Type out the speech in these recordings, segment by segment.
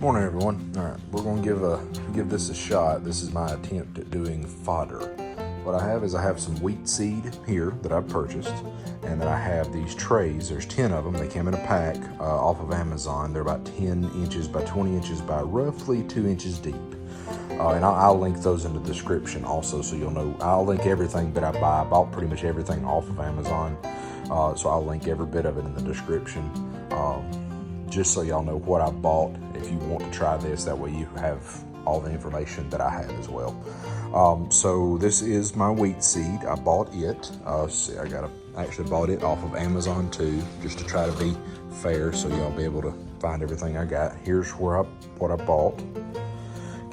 Morning, everyone. All right, we're going to give this a shot. This is my attempt at doing fodder. What I have some wheat seed here that I've purchased, and then I have these trays. There's 10 of them. They came in a pack off of Amazon. They're about 10 inches by 20 inches by roughly 2 inches deep. And I'll link those in the description also, so you'll know. I'll link everything that I buy. I bought pretty much everything off of Amazon, so I'll link every bit of it in the description. Just so y'all know what I bought if you want to try this. That way you have all the information that I have as well. So this is my wheat seed. I bought it. Actually bought it off of Amazon too, just to try to be fair, so y'all be able to find everything I got. Here's what I bought.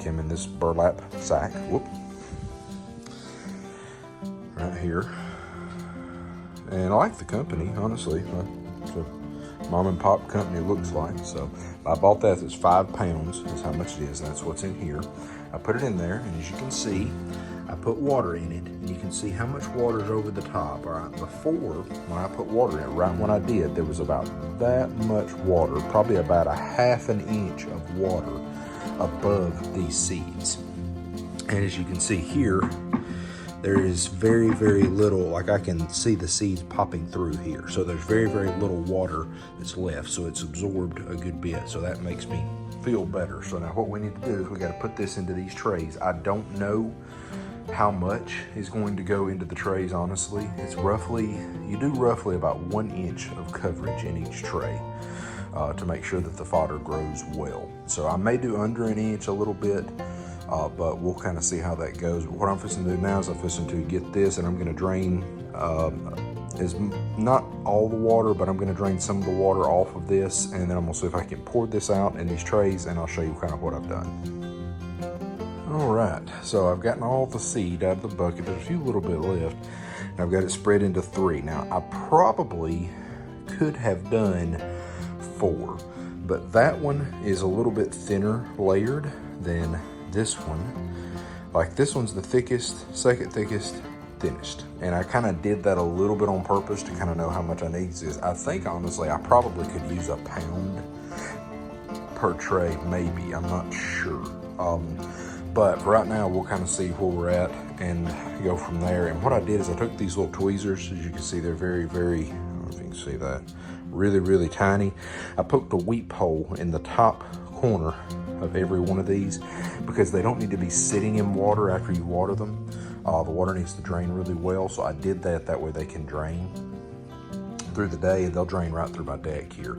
Came in this burlap sack. Whoop. Right here. And I like the company, honestly. It's a mom and pop company, looks like. So I bought that. It's 5 pounds is how much it is, and that's what's in here. I put it in there, and as you can see, I put water in it, and you can see how much water is over the top. All right, before, when I put water in it, right when I did, there was about that much water, probably about a ½ an inch of water above these seeds. And as you can see here, there is very, very little, like I can see the seeds popping through here. So there's very, very little water that's left. So it's absorbed a good bit. So that makes me feel better. So now what we need to do is we got to put this into these trays. I don't know how much is going to go into the trays, honestly. It's you do roughly about 1 inch of coverage in each tray to make sure that the fodder grows well. So I may do under an inch a little bit. But we'll kind of see how that goes. But what I'm fixing to do now is I'm fixing to get this, and I'm going to drain, is not all the water, but I'm going to drain some of the water off of this, and then I'm going to see if I can pour this out in these trays, and I'll show you kind of what I've done. All right, so I've gotten all the seed out of the bucket. There's a few little bit left, and I've got it spread into 3. Now, I probably could have done 4, but that one is a little bit thinner layered than this one. Like, this one's the thickest, second thickest, thinnest. And I kind of did that a little bit on purpose to kind of know how much I need. I think, honestly, I probably could use 1 pound per tray, maybe. I'm not sure. But for right now, we'll kind of see where we're at and go from there. And what I did is I took these little tweezers. As you can see, they're very, very, I don't know if you can see that, really, really tiny. I poked a weep hole in the top corner of every one of these, because they don't need to be sitting in water after you water them. The water needs to drain really well, so I did that way they can drain through the day. They'll drain right through my deck here,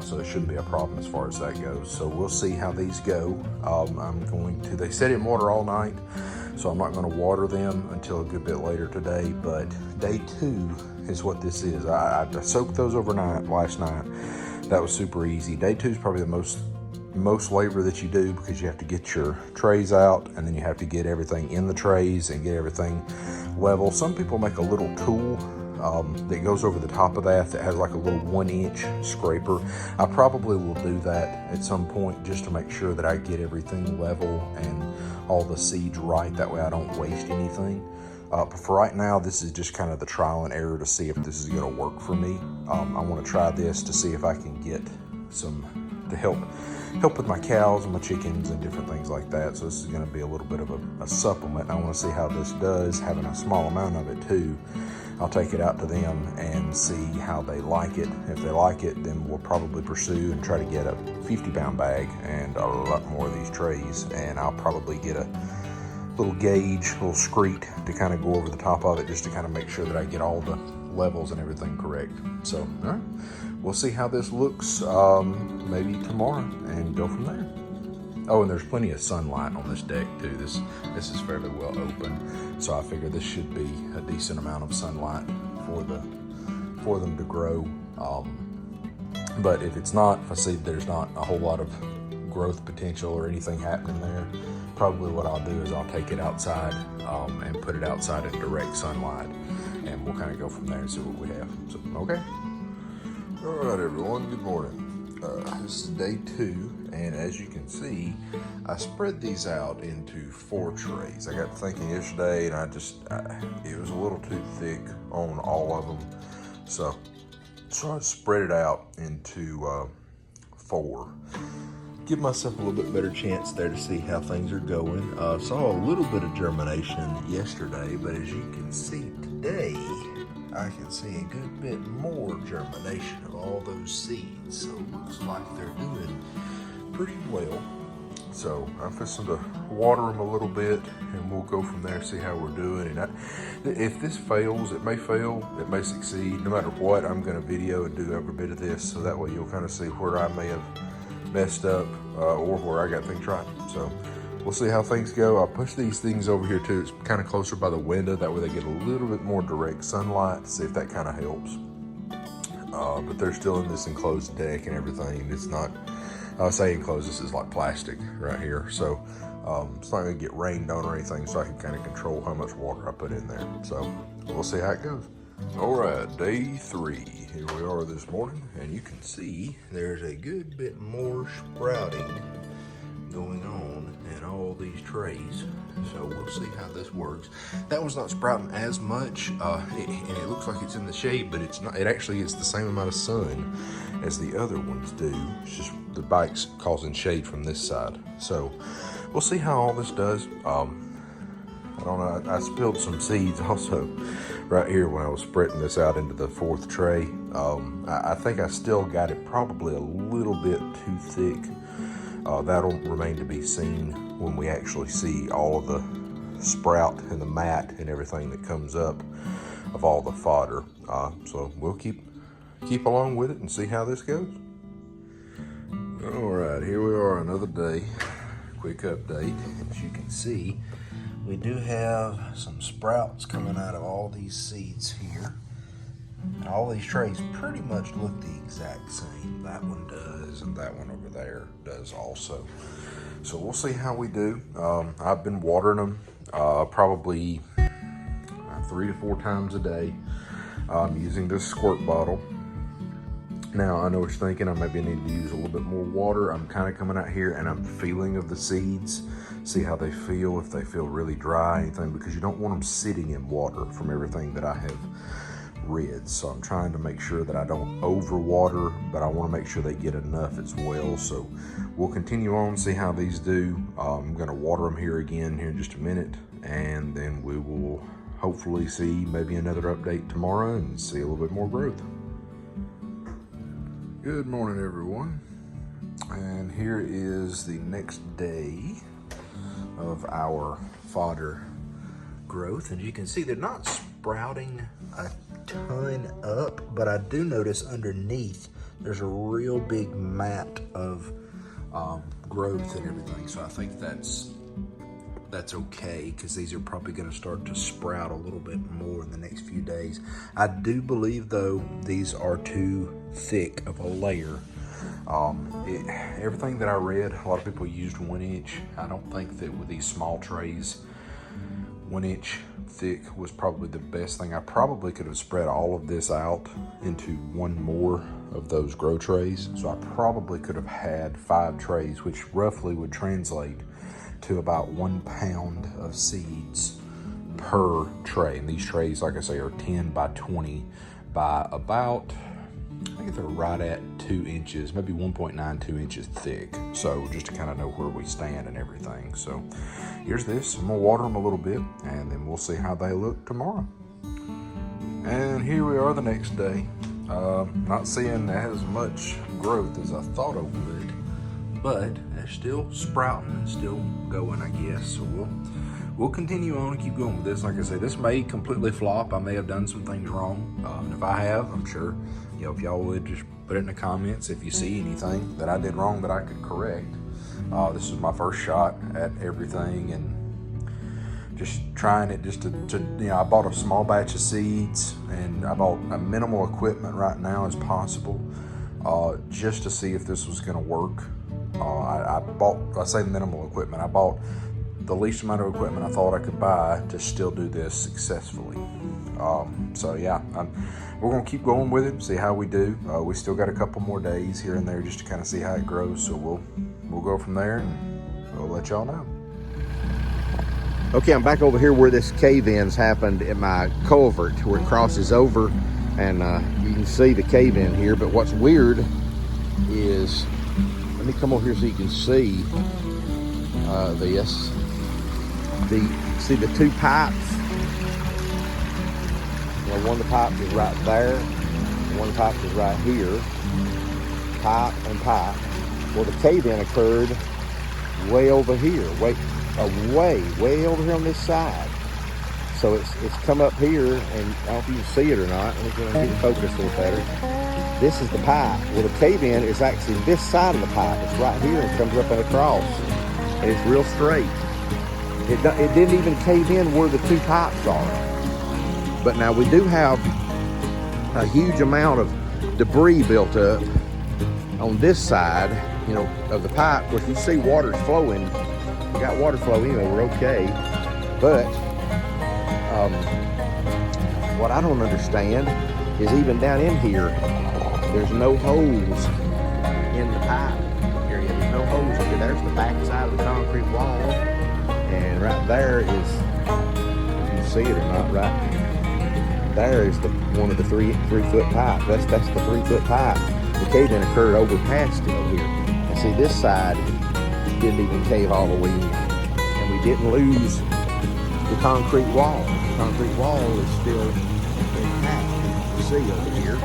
so it shouldn't be a problem as far as that goes. So we'll see how these go. They set in water all night, so I'm not going to water them until a good bit later today, but day 2 is what this is. I soaked those overnight last night. That was super easy. Day 2 is probably the most labor that you do, because you have to get your trays out, and then you have to get everything in the trays and get everything level. Some people make a little tool that goes over the top of that has like a little 1 inch scraper. I probably will do that at some point, just to make sure that I get everything level and all the seeds right. That way I don't waste anything. But for right now, this is just kind of the trial and error to see if this is going to work for me. I want to try this to see if I can get some to help with my cows and my chickens and different things like that. So this is going to be a little bit of a supplement. I want to see how this does, having a small amount of it too. I'll take it out to them and see how they like it. If they like it, then we'll probably pursue and try to get a 50-pound bag and a lot more of these trays. And I'll probably get a little gauge, little screet to kind of go over the top of it, just to kind of make sure that I get all the levels and everything correct. So, all right, we'll see how this looks maybe tomorrow and go from there. Oh, and there's plenty of sunlight on this deck too. This is fairly well open, so I figure this should be a decent amount of sunlight for them to grow. But if it's not, if I see there's not a whole lot of growth potential or anything happening there, probably what I'll do is I'll take it outside and put it outside in direct sunlight, and we'll kind of go from there and see what we have. So, okay. All right, everyone, good morning. This is day 2, and as you can see, I spread these out into 4 trays. I got thinking yesterday, and it was a little too thick on all of them, so I spread it out into 4. give myself a little bit better chance there to see how things are going. Saw a little bit of germination yesterday, but as you can see today, I can see a good bit more germination of all those seeds. So it looks like they're doing pretty well. So I'm fixing to water them a little bit, and we'll go from there, see how we're doing. And if this fails, it may fail, it may succeed. No matter what, I'm going to video and do every bit of this, so that way you'll kind of see where I may have messed up or where I got things right. So we'll see how things go. I'll push these things over here too. It's kind of closer by the window. That way they get a little bit more direct sunlight, see if that kind of helps. But they're still in this enclosed deck and everything. It's not, I say enclosed, this is like plastic right here. So it's not gonna get rained on or anything, so I can kind of control how much water I put in there. So we'll see how it goes. All right, day 3. Here we are this morning, and you can see there's a good bit more sprouting going on in all these trays. So we'll see how this works. That one's not sprouting as much, and it looks like it's in the shade, but it's not. It actually gets the same amount of sun as the other ones do. It's just the bike's causing shade from this side. So we'll see how all this does. I don't know, I spilled some seeds also right here when I was spreading this out into the 4th tray. I think I still got it probably a little bit too thick. That'll remain to be seen when we actually see all of the sprout and the mat and everything that comes up of all the fodder. So we'll keep along with it and see how this goes. All right, here we are, another day. Quick update. As you can see, we do have some sprouts coming out of all these seeds here. And all these trays pretty much look the exact same. That one does, and that one over there does also. So we'll see how we do. I've been watering them probably 3 to 4 times a day using this squirt bottle. Now, I know what you're thinking, I maybe need to use a little bit more water. I'm kind of coming out here and I'm feeling of the seeds, see how they feel, if they feel really dry, anything, because you don't want them sitting in water from everything that I have read. So I'm trying to make sure that I don't overwater, but I want to make sure they get enough as well. So we'll continue on, see how these do. I'm going to water them here again here in just a minute, and then we will hopefully see maybe another update tomorrow and see a little bit more growth. Good morning, everyone, and here is the next day of our fodder growth. And you can see they're not sprouting a ton up, but I do notice underneath there's a real big mat of growth and everything. So I think that's okay, because these are probably going to start to sprout a little bit more in the next few days. I do believe, though, these are too thick of a layer. Everything that I read, a lot of people used 1 inch. I don't think that with these small trays, 1 inch thick was probably the best thing. I probably could have spread all of this out into one more of those grow trays. So I probably could have had 5 trays, which roughly would translate to about 1 pound of seeds per tray. And these trays, like I say, are 10 by 20 by about, I think they're right at 2 inches, maybe 1.92 inches thick. So just to kind of know where we stand and everything. So here's this. I'm gonna water them a little bit, and then we'll see how they look tomorrow. And here we are the next day. Not seeing as much growth as I thought I would, but they're still sprouting and still going, I guess. So we'll continue on and keep going with this. Like I said, this may completely flop. I may have done some things wrong. And if I have, I'm sure, if y'all would just put it in the comments if you see anything that I did wrong that I could correct. This is my first shot at everything, and just trying it just to I bought a small batch of seeds, and I bought a minimal equipment right now as possible, just to see if this was going to work. I say minimal equipment. I bought the least amount of equipment I thought I could buy to still do this successfully. So yeah, we're gonna keep going with it, see how we do. We still got a couple more days here and there just to kind of see how it grows. So we'll go from there, and we'll let y'all know. Okay, I'm back over here where this cave-in's happened in my culvert, where it crosses over, and you can see the cave-in here. But what's weird is, let me come over here so you can see this. See the two pipes? You know, one of the pipes is right there, and one of the pipes is right here. Pipe and pipe. Well, the cave-in occurred way over here, way over here on this side. So it's come up here, and I don't know if you can see it or not. Let me go and get the focus a little better. This is the pipe. Well, the cave-in is actually this side of the pipe. It's right here and comes up and across, and it's real straight. It didn't even cave in where the two pipes are. But now we do have a huge amount of debris built up on this side, you know, of the pipe. Of course, you see water's flowing. We got water flow anyway, we're okay. But what I don't understand is even down in here, there's no holes in the pipe area. There's no holes here. There's the back side of the concrete wall. And right there is, you can see it or not, right there is one of the three foot pipe. That's the 3 foot pipe. The cave-in occurred over past it over here. And see, this side didn't even cave all the way in. And we didn't lose the concrete wall. The concrete wall is still intact, you see over here.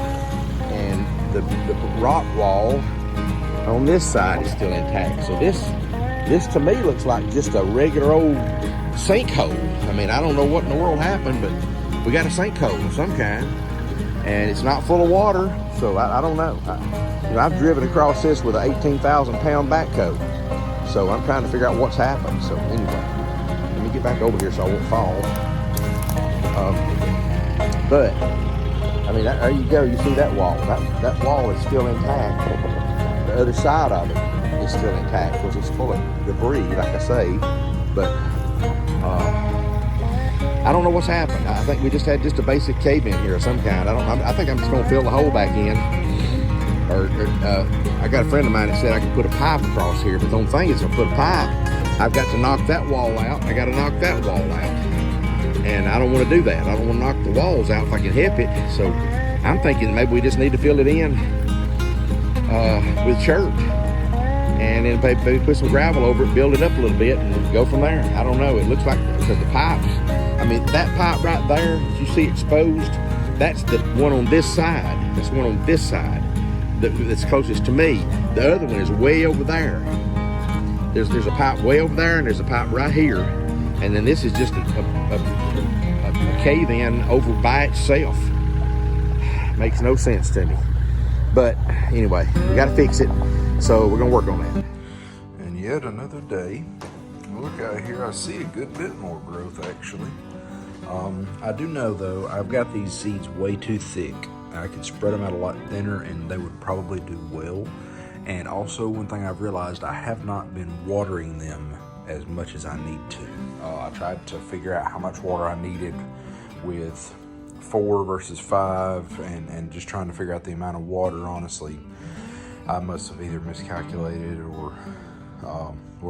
And the rock wall on this side is still intact. So this to me looks like just a regular old sinkhole. I mean, I don't know what in the world happened, but we got a sinkhole of some kind, and it's not full of water, so I don't know. I've driven across this with an 18,000 pound backhoe, so I'm trying to figure out what's happened. So anyway, let me get back over here so I won't fall. But I mean, there you go. You see that wall? That wall is still intact. The other side of it is still intact, because it's full of debris, like I say. But I don't know what's happened. I think we just had a basic cave-in here of some kind. I think I'm just going to fill the hole back in. I got a friend of mine that said I could put a pipe across here, but the only thing is, if I put a pipe, I've got to knock that wall out. I got to knock that wall out, and I don't want to do that. I don't want to knock the walls out if I can help it. So I'm thinking maybe we just need to fill it in with chert, and then maybe put some gravel over it, build it up a little bit, and go from there. I don't know. It looks like, because the pipes, I mean, that pipe right there, you see exposed, that's the one on this side. That's the one on this side that's closest to me. The other one is way over there. There's a pipe way over there, and there's a pipe right here. And then this is just a cave-in over by itself. Makes no sense to me. But anyway, we got to fix it. So we're going to work on that. And yet another day. Look out here, I see a good bit more growth actually. I do know though, I've got these seeds way too thick. I could spread them out a lot thinner and they would probably do well. And also, one thing I've realized, I have not been watering them as much as I need to. I tried to figure out how much water I needed with 4 versus 5 and just trying to figure out the amount of water. Honestly, I must have either miscalculated or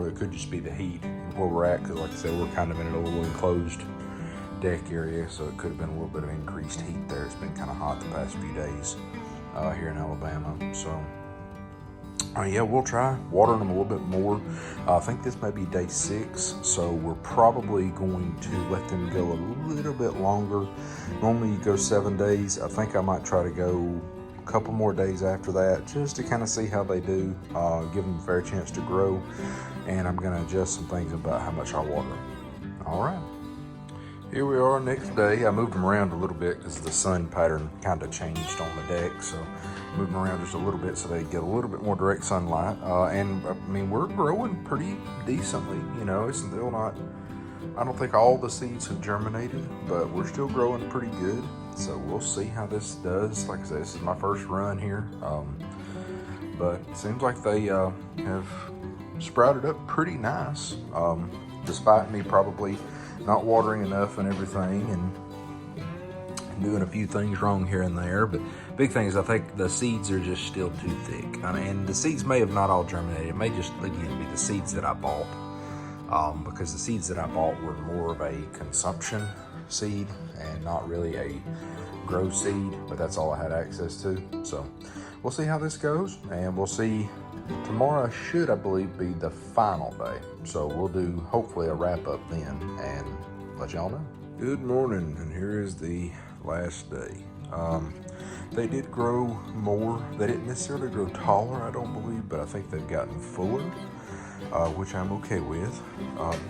it could just be the heat where we're at, because like I said, we're kind of in a little enclosed deck area, so it could have been a little bit of increased heat there. It's been kind of hot the past few days here in Alabama. So yeah, we'll try watering them a little bit more. I think this may be day 6, so we're probably going to let them go a little bit longer. Normally you go 7 days. I think I might try to go a couple more days after that, just to kind of see how they do, give them a fair chance to grow. And I'm going to adjust some things about how much I water them. All right. Here we are next day. I moved them around a little bit because the sun pattern kind of changed on the deck. So moved them around just a little bit so they get a little bit more direct sunlight. And I mean, we're growing pretty decently. You know, it's still not, I don't think all the seeds have germinated, but we're still growing pretty good. So we'll see how this does. Like I said, this is my first run here. But it seems like they have sprouted up pretty nice, despite me probably not watering enough and everything, and doing a few things wrong here and there. But big thing is, I think the seeds are just still too thick. I mean, and the seeds may have not all germinated. It may just again be the seeds that I bought, because the seeds that I bought were more of a consumption seed and not really a grow seed, but that's all I had access to. So we'll see how this goes, and we'll see tomorrow should, I believe, be the final day. So we'll do hopefully a wrap up then and let y'all know. Good morning, and here is the last day. They did grow more. They didn't necessarily grow taller, I don't believe, but I think they've gotten fuller, which I'm okay with.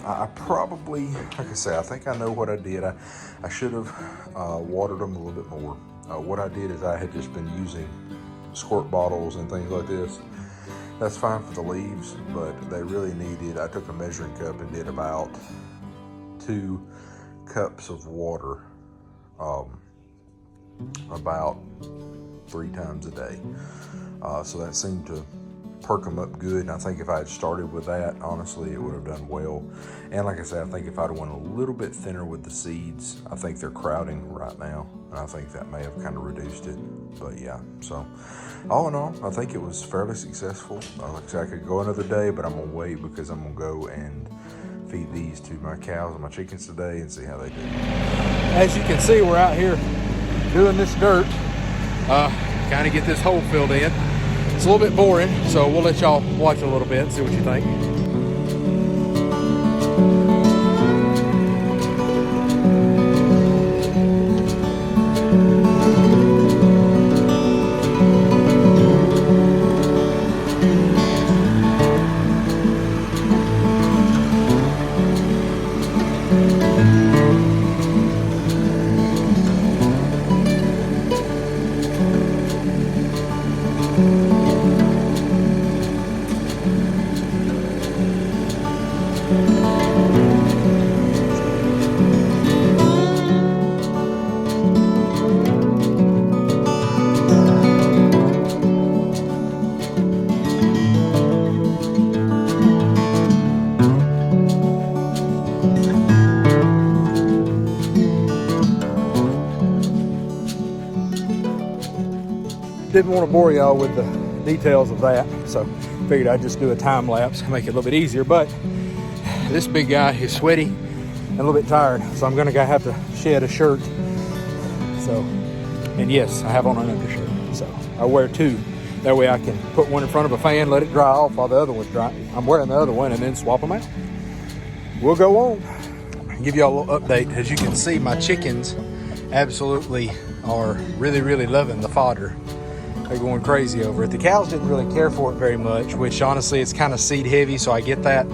I probably, like I say, I think I know what I did. I should have watered them a little bit more. What I did is I had just been using squirt bottles and things like this. That's fine for the leaves, but they really needed, I took a measuring cup and did about 2 cups of water about 3 times a day. So that seemed to perk them up good, and I think if I had started with that, honestly, it would have done well. And like I said, I think if I'd went a little bit thinner with the seeds, I think they're crowding right now, and I think that may have kind of reduced it. But yeah, so all in all, I think it was fairly successful. Like I said, I could go another day, but I'm gonna wait because I'm gonna go and feed these to my cows and my chickens today and see how they do. As you can see, we're out here doing this dirt, kind of get this hole filled in. It's a little bit boring, so we'll let y'all watch a little bit and see what you think. Didn't want to bore y'all with the details of that, so figured I'd just do a time lapse, make it a little bit easier. But this big guy is sweaty and a little bit tired, so I'm gonna have to shed a shirt. So, and yes, I have on an undershirt, so I wear 2. That way I can put one in front of a fan, let it dry off while the other one's dry. I'm wearing the other one and then swap them out. We'll go on. Give y'all a little update. As you can see, my chickens absolutely are really loving the fodder. They're going crazy over it. The cows didn't really care for it very much, which honestly it's kind of seed heavy, so I get that.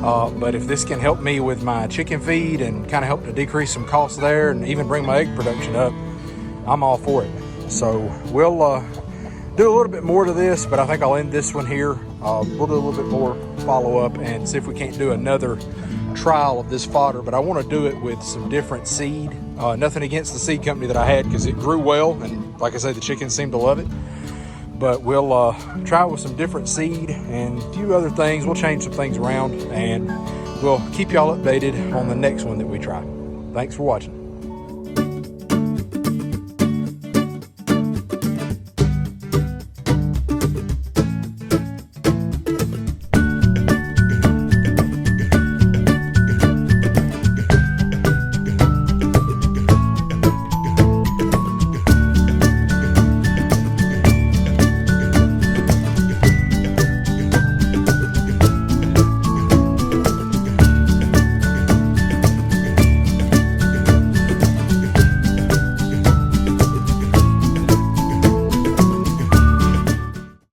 But if this can help me with my chicken feed and kind of help to decrease some costs there and even bring my egg production up, I'm all for it. So we'll do a little bit more to this, but I think I'll end this one here. We'll do a little bit more follow up and see if we can't do another trial of this fodder, but I want to do it with some different seed. Nothing against the seed company that I had, because it grew well, and like I say, the chickens seem to love it. But we'll try it with some different seed and a few other things. We'll change some things around, and we'll keep y'all updated on the next one that we try. Thanks for watching.